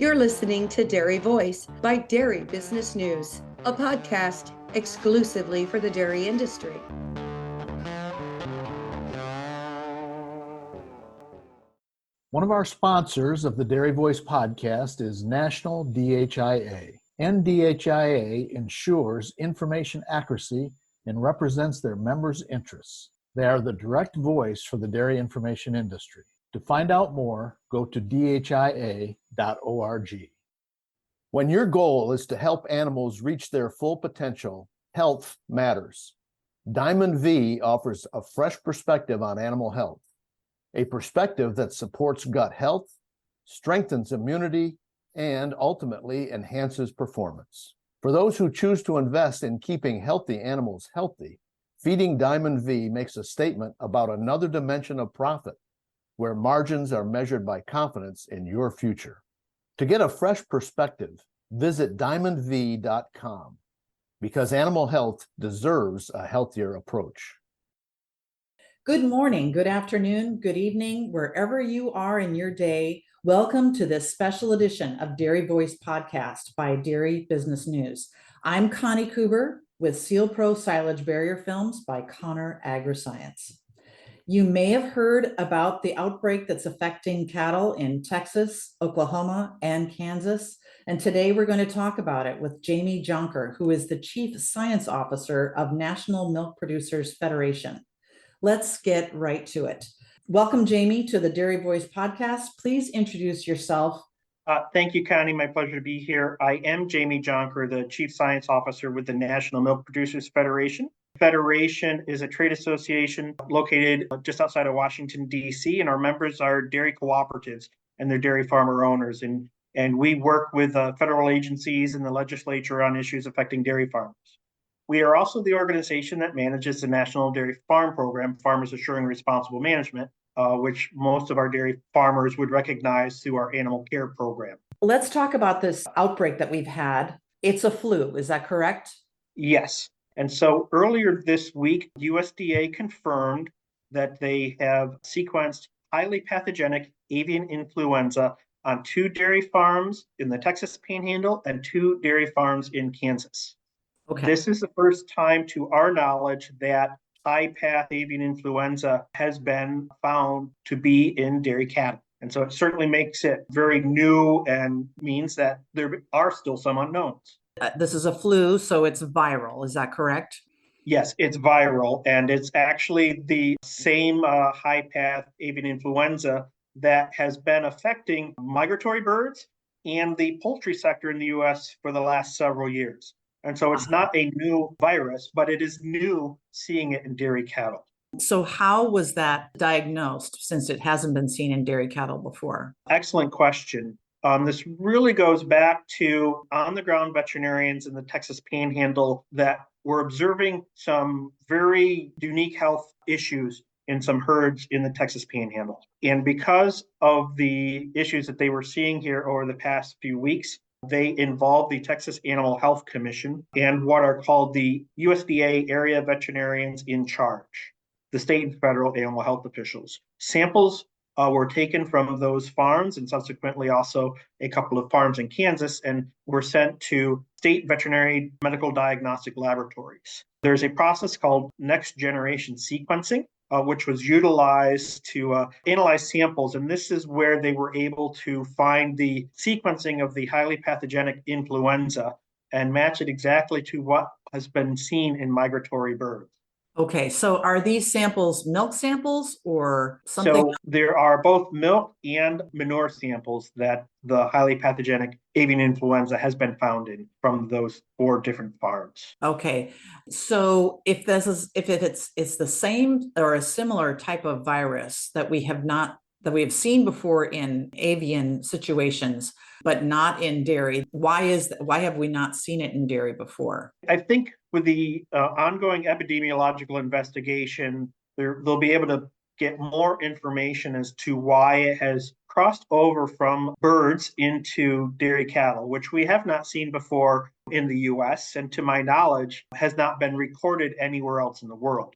You're listening to Dairy Voice by Dairy Business News, a podcast exclusively for the dairy industry. One of our sponsors of the Dairy Voice podcast is National DHIA. NDHIA ensures information accuracy and represents their members' interests. They are the direct voice for the dairy information industry. To find out more, go to dhia.org. When your goal is to help animals reach their full potential, health matters. Diamond V offers a fresh perspective on animal health, a perspective that supports gut health, strengthens immunity, and ultimately enhances performance. For those who choose to invest in keeping healthy animals healthy, feeding Diamond V makes a statement about another dimension of profit, where margins are measured by confidence in your future. To get a fresh perspective, visit diamondv.com, because animal health deserves a healthier approach. Good morning, good afternoon, good evening, wherever you are in your day. Welcome to this special edition of Dairy Voice podcast by Dairy Business News. I'm Connie Kuber with Sealpro Silage Barrier Films by Agriscience. You may have heard about the outbreak that's affecting cattle in Texas, Oklahoma, and Kansas. And today we're going to talk about it with Jamie Jonker, who is the Chief Science Officer of National Milk Producers Federation. Let's get right to it. Welcome, Jamie, to the Dairy Voice podcast. Please introduce yourself. Thank you, Connie. My pleasure to be here. I am Jamie Jonker, the Chief Science Officer with the National Milk Producers Federation. Federation is a trade association located just outside of Washington, D.C., and our members are dairy cooperatives and their dairy farmer owners. And we work with federal agencies and the legislature on issues affecting dairy farmers. We are also the organization that manages the National Dairy Farm Program, Farmers Assuring Responsible Management, which most of our dairy farmers would recognize through our animal care program. Let's talk about this outbreak that we've had. It's a flu, is that correct? Yes. And so earlier this week, USDA confirmed that they have sequenced highly pathogenic avian influenza on 2 dairy farms in the Texas Panhandle and 2 dairy farms in Kansas. Okay. This is the first time, to our knowledge, that high-path avian influenza has been found to be in dairy cattle. And so it certainly makes it very new and means that there are still some unknowns. This is a flu, so it's viral. Is that correct? Yes, it's viral, and it's actually the same high-path avian influenza that has been affecting migratory birds and the poultry sector in the U.S. for the last several years. And so it's not a new virus, but it is new seeing it in dairy cattle. So how was that diagnosed, since it hasn't been seen in dairy cattle before? Excellent question. This really goes back to on-the-ground veterinarians in the Texas Panhandle that were observing some very unique health issues in some herds in the Texas Panhandle. And because of the issues that they were seeing here over the past few weeks, they involved the Texas Animal Health Commission and what are called the USDA area veterinarians in charge, the state and federal animal health officials. Samples were taken from those farms and subsequently also a couple of farms in Kansas and were sent to state veterinary medical diagnostic laboratories. There's a process called next generation sequencing, which was utilized to analyze samples. And this is where they were able to find the sequencing of the highly pathogenic influenza and match it exactly to what has been seen in migratory birds. Okay, so are these samples milk samples or something? So there are both milk and manure samples that the highly pathogenic avian influenza has been found in from those 4 different farms. Okay, so if it's the same or a similar type of virus that we have seen before in avian situations, but not in dairy, why have we not seen it in dairy before? I think with the ongoing epidemiological investigation, they'll be able to get more information as to why it has crossed over from birds into dairy cattle, which we have not seen before in the U.S. and to my knowledge has not been recorded anywhere else in the world.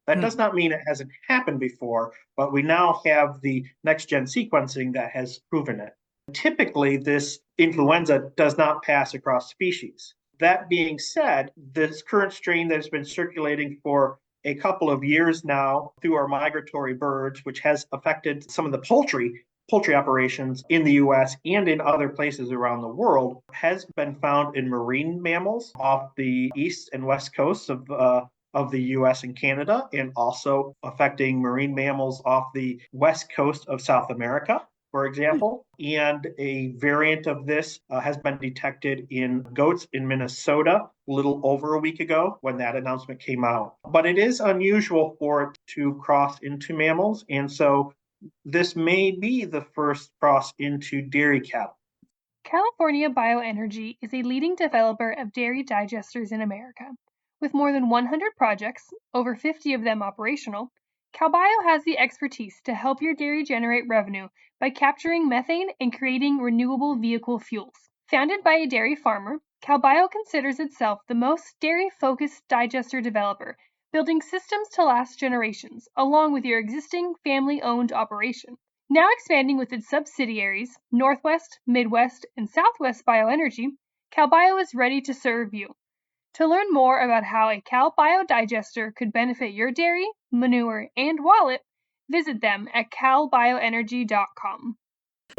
That does not mean it hasn't happened before, but we now have the next-gen sequencing that has proven it. Typically, this influenza does not pass across species. That being said, this current strain that has been circulating for a couple of years now through our migratory birds, which has affected some of the poultry operations in the US and in other places around the world, has been found in marine mammals off the east and west coasts of the US and Canada, and also affecting marine mammals off the west coast of South America, for example. And a variant of this has been detected in goats in Minnesota a little over a week ago when that announcement came out. But it is unusual for it to cross into mammals, and so this may be the first cross into dairy cattle. California Bioenergy is a leading developer of dairy digesters in America. With more than 100 projects, over 50 of them operational, CalBio has the expertise to help your dairy generate revenue by capturing methane and creating renewable vehicle fuels. Founded by a dairy farmer, CalBio considers itself the most dairy-focused digester developer, building systems to last generations, along with your existing family-owned operation. Now expanding with its subsidiaries, Northwest, Midwest, and Southwest Bioenergy, CalBio is ready to serve you. To learn more about how a CalBio digester could benefit your dairy, manure, and wallet, visit them at calbioenergy.com.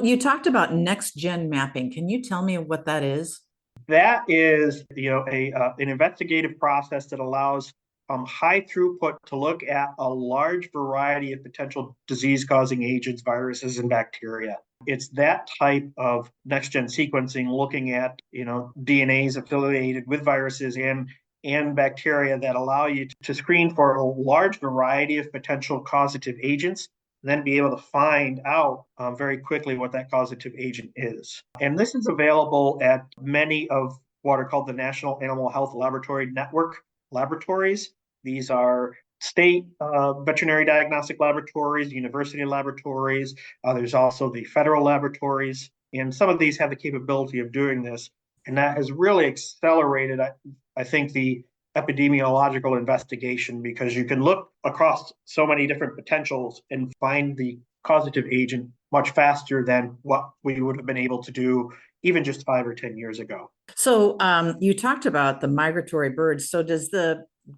You talked about next-gen mapping. Can you tell me what that is? That is, an investigative process that allows high throughput to look at a large variety of potential disease-causing agents, viruses, and bacteria. It's that type of next-gen sequencing, looking at DNAs affiliated with viruses and bacteria that allow you to screen for a large variety of potential causative agents, and then be able to find out very quickly what that causative agent is. And this is available at many of what are called the National Animal Health Laboratory Network laboratories. These are state veterinary diagnostic laboratories, university laboratories. There's also the federal laboratories, and some of these have the capability of doing this. And that has really accelerated, I think, the epidemiological investigation, because you can look across so many different potentials and find the causative agent much faster than what we would have been able to do even just 5 or 10 years ago. So you talked about the migratory birds. So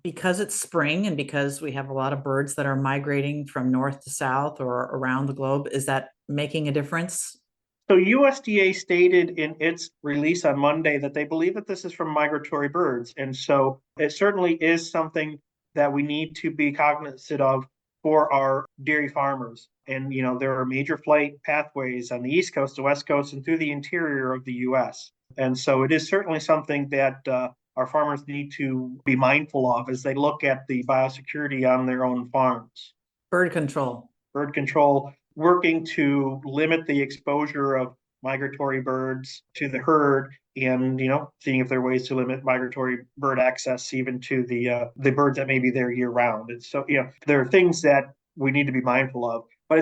because it's spring and because we have a lot of birds that are migrating from north to south or around the globe, is that making a difference? So USDA stated in its release on Monday that they believe that this is from migratory birds. And so it certainly is something that we need to be cognizant of for our dairy farmers. And, there are major flight pathways on the East Coast, the West Coast, and through the interior of the US. And so it is certainly something that our farmers need to be mindful of as they look at the biosecurity on their own farms. Bird control, working to limit the exposure of migratory birds to the herd, and seeing if there are ways to limit migratory bird access even to the birds that may be there year round. And so there are things that we need to be mindful of, but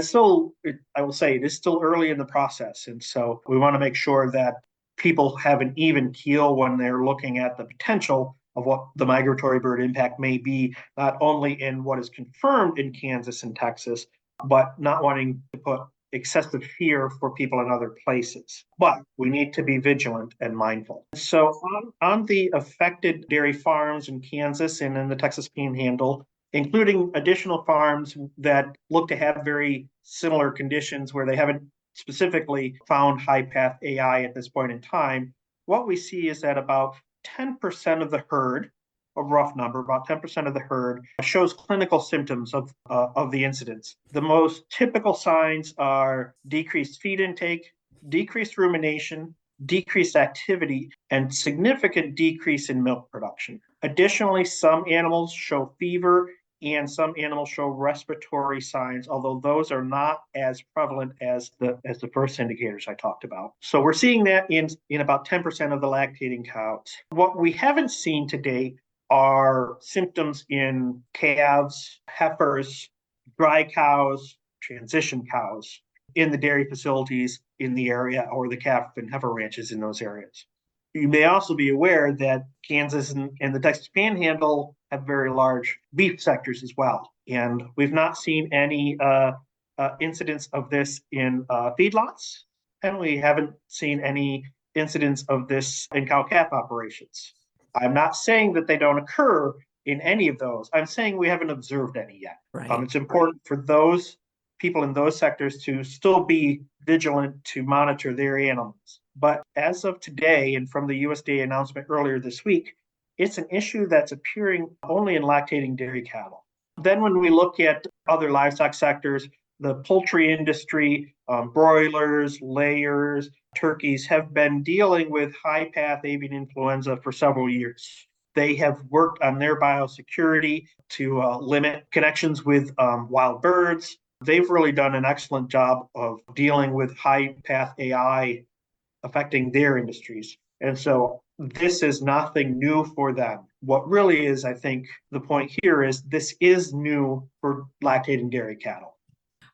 I will say it is still early in the process, and so we want to make sure that people have an even keel when they're looking at the potential of what the migratory bird impact may be, not only in what is confirmed in Kansas and Texas, but not wanting to put excessive fear for people in other places. But we need to be vigilant and mindful. So on the affected dairy farms in Kansas and in the Texas Panhandle, including additional farms that look to have very similar conditions where they haven't specifically found high path AI at this point in time, what we see is that about 10% of the herd, a rough number, about 10% of the herd shows clinical symptoms of the incidence. The most typical signs are decreased feed intake, decreased rumination, decreased activity, and significant decrease in milk production. Additionally, some animals show fever and some animals show respiratory signs, although those are not as prevalent as the first indicators I talked about. So we're seeing that in about 10% of the lactating cows. What we haven't seen to date are symptoms in calves, heifers, dry cows, transition cows in the dairy facilities in the area, or the calf and heifer ranches in those areas. You may also be aware that Kansas and the Texas Panhandle have very large beef sectors as well. And we've not seen any incidents of this in feedlots. and we haven't seen any incidents of this in cow-calf operations. I'm not saying that they don't occur in any of those. I'm saying we haven't observed any yet. Right. It's important for those people in those sectors to still be vigilant to monitor their animals. But as of today, and from the USDA announcement earlier this week, it's an issue that's appearing only in lactating dairy cattle. Then when we look at other livestock sectors, the poultry industry, broilers, layers, turkeys have been dealing with high path avian influenza for several years. They have worked on their biosecurity to limit connections with wild birds. They've really done an excellent job of dealing with high path AI affecting their industries. And so this is nothing new for them. What really is, I think, the point here is this is new for lactating dairy cattle.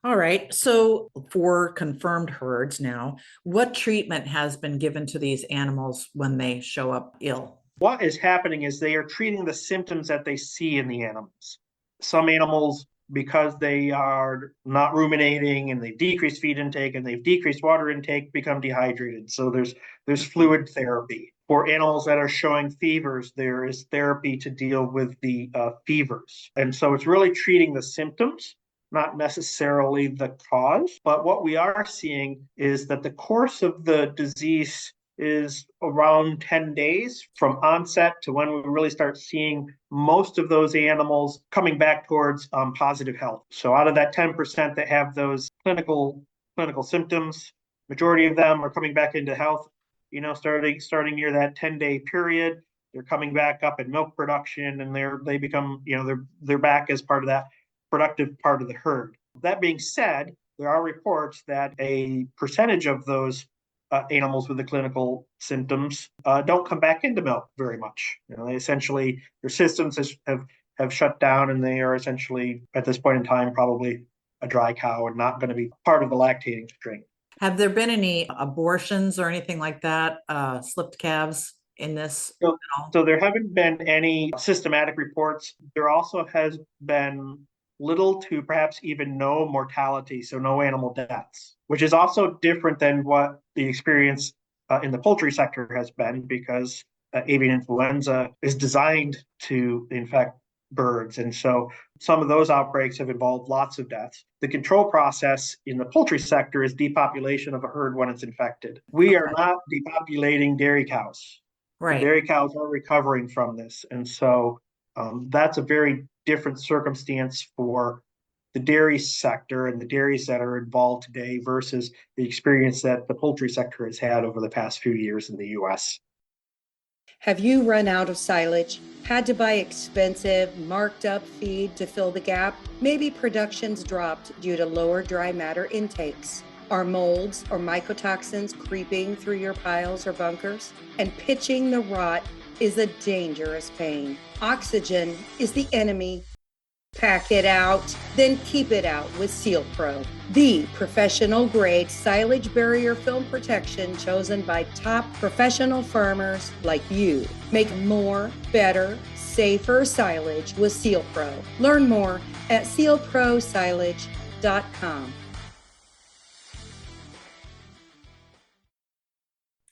All right. So for confirmed herds now, what treatment has been given to these animals when they show up ill? What is happening is they are treating the symptoms that they see in the animals. Some animals, because they are not ruminating and they've decreased feed intake and they've decreased water intake, become dehydrated. So there's fluid therapy. For animals that are showing fevers, there is therapy to deal with the fevers. And so it's really treating the symptoms, not necessarily the cause. But what we are seeing is that the course of the disease is around 10 days from onset to when we really start seeing most of those animals coming back towards positive health. So out of that 10% that have those clinical symptoms, majority of them are coming back into health, starting near that 10-day period. They're coming back up in milk production, and they become, they're back as part of that productive part of the herd. That being said, there are reports that a percentage of those animals with the clinical symptoms don't come back into milk very much. They essentially, their systems have shut down, and they are essentially, at this point in time, probably a dry cow and not going to be part of the lactating string. Have there been any abortions or anything like that, slipped calves in this? So there haven't been any systematic reports. There also has been little to perhaps even no mortality, so no animal deaths, which is also different than what the experience in the poultry sector has been, because avian influenza is designed to infect birds. And so some of those outbreaks have involved lots of deaths. The control process in the poultry sector is depopulation of a herd when it's infected. We are not depopulating dairy cows. Right. The dairy cows are recovering from this. And so that's a very different circumstance for the dairy sector and the dairies that are involved today versus the experience that the poultry sector has had over the past few years in the U.S. Have you run out of silage? Had to buy expensive, marked up feed to fill the gap? Maybe production's dropped due to lower dry matter intakes. Are molds or mycotoxins creeping through your piles or bunkers? And pitching the rot is a dangerous pain. Oxygen is the enemy. Pack it out, then keep it out with Sealpro, the professional grade silage barrier film protection chosen by top professional farmers like you. Make more, better, safer silage with Sealpro. Learn more at sealprosilage.com.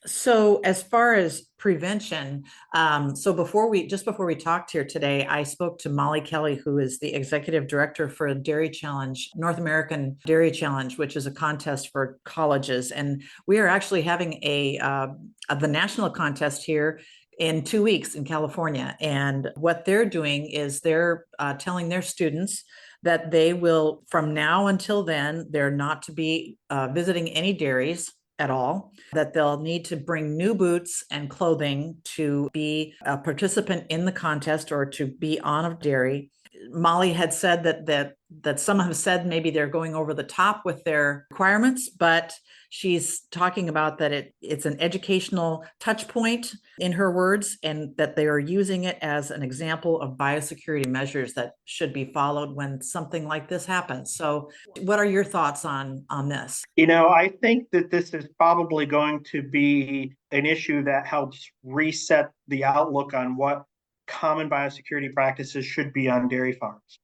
So as far as prevention, before we talked here today, I spoke to Molly Kelly, who is the executive director for Dairy Challenge, North American Dairy Challenge, which is a contest for colleges. And we are actually having the national contest here in 2 weeks in California. And what they're doing is they're telling their students that they will, from now until then, they're not to be visiting any dairies at all, that they'll need to bring new boots and clothing to be a participant in the contest or to be on a dairy. Molly had said that some have said maybe they're going over the top with their requirements, but she's talking about that it's an educational touch point, in her words, and that they are using it as an example of biosecurity measures that should be followed when something like this happens. So what are your thoughts on this? I think that this is probably going to be an issue that helps reset the outlook on what common biosecurity practices should be on dairy farms.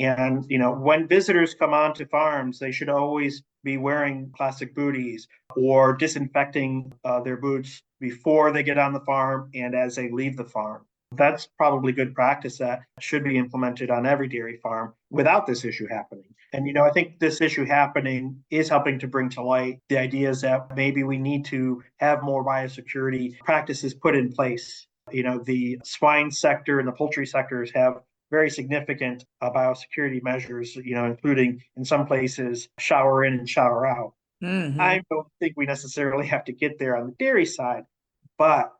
And, when visitors come onto farms, they should always be wearing plastic booties or disinfecting their boots before they get on the farm and as they leave the farm. That's probably good practice that should be implemented on every dairy farm without this issue happening. And, I think this issue happening is helping to bring to light the ideas that maybe we need to have more biosecurity practices put in place. The swine sector and the poultry sectors have very significant biosecurity measures, including in some places shower in and shower out. I don't think we necessarily have to get there on the dairy side, but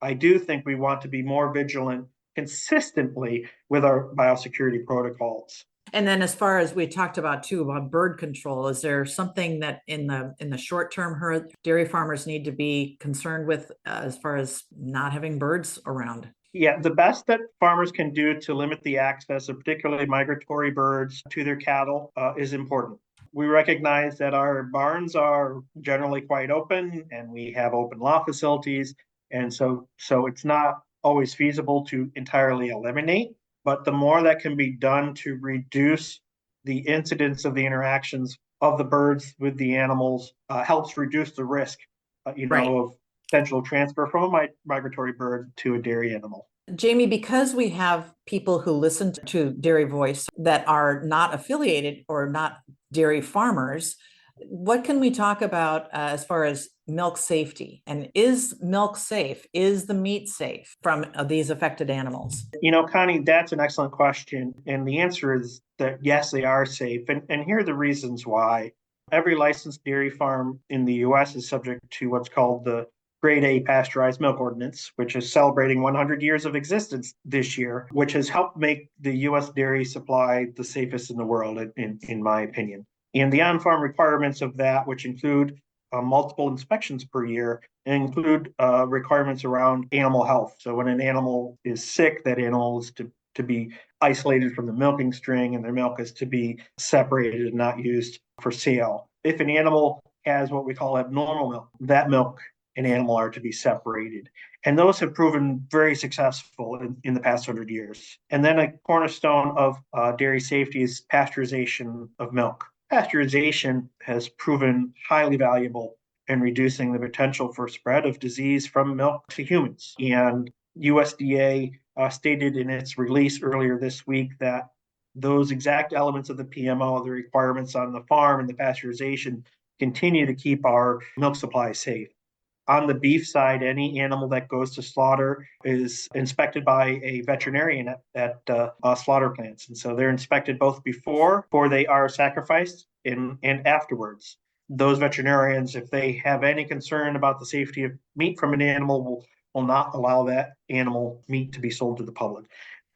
I do think we want to be more vigilant consistently with our biosecurity protocols. And then as far as we talked about too, about bird control, is there something that in the short term dairy farmers need to be concerned with as far as not having birds around? Yeah, the best that farmers can do to limit the access of particularly migratory birds to their cattle is important. We recognize that our barns are generally quite open and we have open loft facilities. And so it's not always feasible to entirely eliminate, but the more that can be done to reduce the incidence of the interactions of the birds with the animals helps reduce the risk, Right. of potential transfer from a migratory bird to a dairy animal. Jamie, because we have people who listen to Dairy Voice that are not affiliated or not dairy farmers, what can we talk about as far as milk safety? And is milk safe? Is the meat safe from these affected animals? Connie, that's an excellent question. And the answer is that yes, they are safe. And here are the reasons why. Every licensed dairy farm in the US is subject to what's called the Grade A Pasteurized Milk Ordinance, which is celebrating 100 years of existence this year, which has helped make the US dairy supply the safest in the world, in my opinion. And the on-farm requirements of that, which include multiple inspections per year, and include requirements around animal health. So when an animal is sick, that animal is to be isolated from the milking string, and their milk is to be separated and not used for sale. If an animal has what we call abnormal milk, that milk and animal are to be separated. And those have proven very successful in the past 100 years. And then a cornerstone of dairy safety is pasteurization of milk. Pasteurization has proven highly valuable in reducing the potential for spread of disease from milk to humans. And USDA stated in its release earlier this week that those exact elements of the PMO, the requirements on the farm and the pasteurization, continue to keep our milk supply safe. On the beef side, any animal that goes to slaughter is inspected by a veterinarian at slaughter plants. And so they're inspected both before they are sacrificed and afterwards. Those veterinarians, if they have any concern about the safety of meat from an animal, will not allow that animal meat to be sold to the public.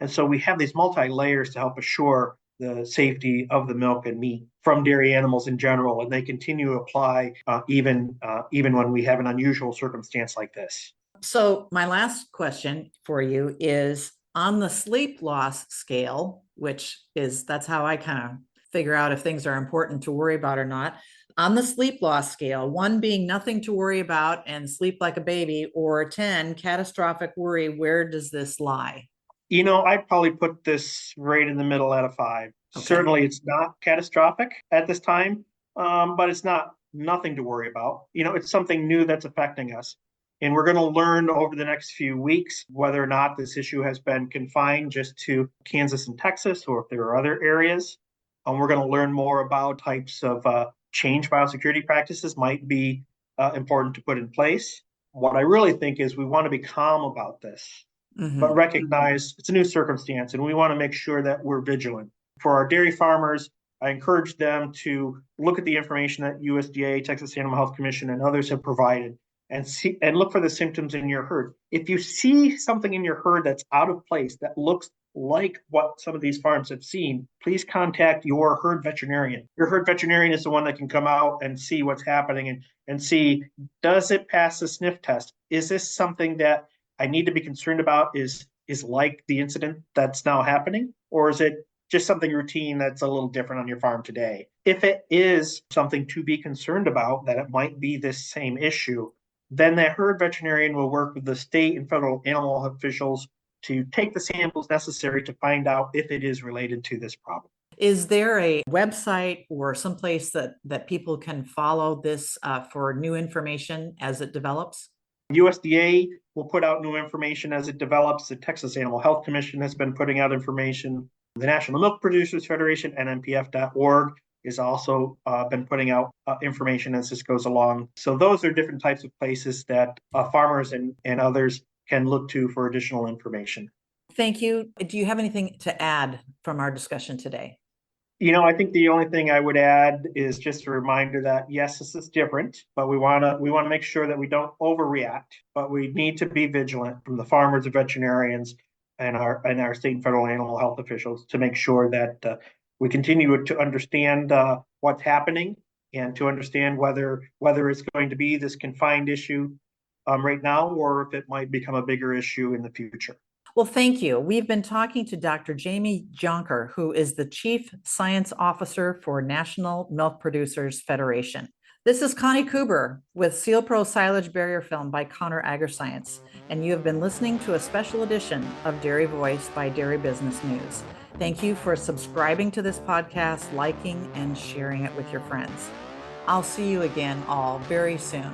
And so we have these multi-layers to help assure the safety of the milk and meat from dairy animals in general, and they continue to apply even when we have an unusual circumstance like this. So my last question for you is on the sleep loss scale, that's how I kind of figure out if things are important to worry about or not. On the sleep loss scale, 1 being nothing to worry about and sleep like a baby, or 10, catastrophic worry, where does this lie? I'd probably put this right in the middle at a 5. Okay. Certainly, it's not catastrophic at this time, but it's not nothing to worry about. It's something new that's affecting us. And we're going to learn over the next few weeks whether or not this issue has been confined just to Kansas and Texas, or if there are other areas. We're going to learn more about types of change biosecurity practices might be important to put in place. What I really think is we want to be calm about this. Mm-hmm. But recognize it's a new circumstance, and we want to make sure that we're vigilant. For our dairy farmers, I encourage them to look at the information that USDA, Texas Animal Health Commission, and others have provided, and look for the symptoms in your herd. If you see something in your herd that's out of place, that looks like what some of these farms have seen, please contact your herd veterinarian. Your herd veterinarian is the one that can come out and see what's happening and see, does it pass the sniff test? Is this something that I need to be concerned about is like the incident that's now happening? Or is it just something routine that's a little different on your farm today? If it is something to be concerned about, that it might be this same issue, then that herd veterinarian will work with the state and federal animal officials to take the samples necessary to find out if it is related to this problem. Is there a website or someplace that people can follow this for new information as it develops? USDA will put out new information as it develops. The Texas Animal Health Commission has been putting out information. The National Milk Producers Federation, NMPF.org, is also been putting out information as this goes along. So those are different types of places that farmers and others can look to for additional information. Thank you. Do you have anything to add from our discussion today? I think the only thing I would add is just a reminder that yes, this is different, but we want to make sure that we don't overreact. But we need to be vigilant from the farmers, the veterinarians, and our state and federal animal health officials to make sure that we continue to understand what's happening and to understand whether it's going to be this confined issue right now or if it might become a bigger issue in the future. Well, thank you. We've been talking to Dr. Jamie Jonker, who is the Chief Science Officer for National Milk Producers Federation. This is Connie Kuber with Sealpro Silage Barrier Film by Connor Agriscience, and you have been listening to a special edition of Dairy Voice by Dairy Business News. Thank you for subscribing to this podcast, liking, and sharing it with your friends. I'll see you again all very soon.